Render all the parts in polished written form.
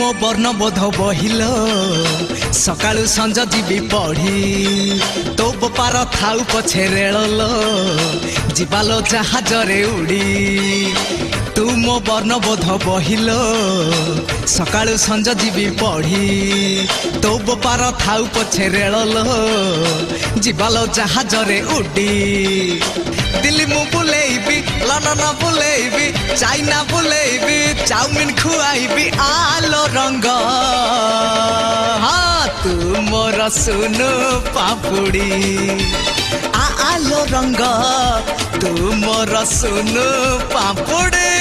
मो वर्णबोध बहिल सकाळु संज जीवी पढ़ी तो बेपार थाउ पछे रेल जीवालो जहाज रे उड़ी तू मो वर्णबोध बहिल सकाळु संज जीवी पढ़ी तो बेपार थाउ पछे रेल जीवालो जहाज रे उड़ी दिल्ली मु बुलेबी लंडन बुलेबी चाइना बुलेबी चाउमिन खुआइबी आलो रंग हाँ तू मोर सुनु पापुड़ी आलो रंग तू मोर सुनु पापुड़ी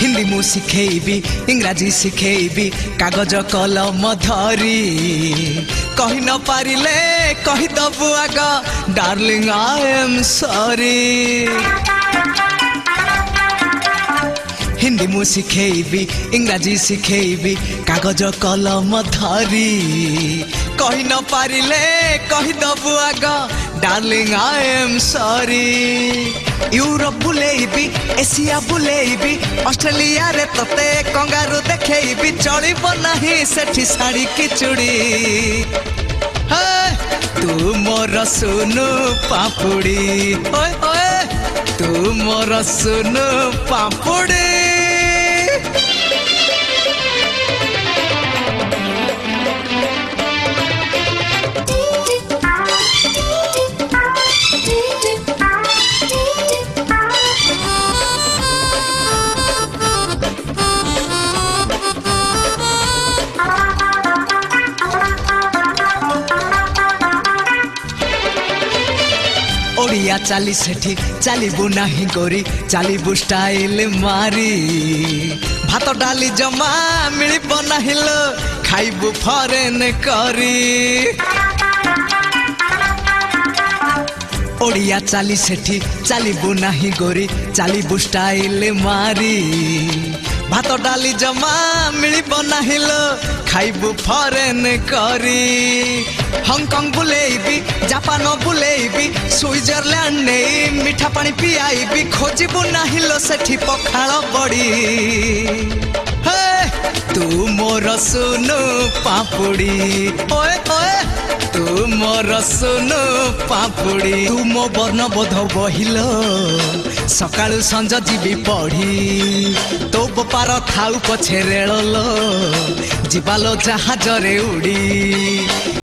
हिंदी मु शिखेबी इंग्राजी शिखेबी कागज कलम धरी कही न पारिले कही दबु आग darling I am sorry Hindi मु शिखेबी इंग्राजी शिखेबी कागज कलम धरी कही न पारिले कही दबु आग darling I am sorry Europe बुलेबी एशिया बुलेबी ऑस्ट्रेलिया रे तते कंगारू देखेबी चलिब नाही सेठी साड़ी की चूड़ी तू मोर सुनु पापुड़ी ओए ओए तू मोर सुनु पापुड़ी ओडिया चाली सेठी चालीबू नाही गोरी चालीबू स्टाइल मारी भात डाली जमा मिलिब नाही लो खाइबू फरेन करी ओडिया चाली सेठी चालीबू नाही गोरी चालीबू स्टाइल मारी भात डाली जमा मिलिब नाही लो खाइबू फरेन करी हांगकांग बुलेबी जापान बुलेबी स्विट्जरलैंड नहीं मीठा पानी पियाबी खोजबू नाही लो सेठी पखाल बड़ी तू मोर सुनु पापुड़ी ओए ओए तू मोर सुनु पापुड़ी तू मो वर्णबोध बहिल सकाळु संज जीवी पढ़ी तो बेपार थाउ पछे रेल जीवालो जहाज रे उड़ी।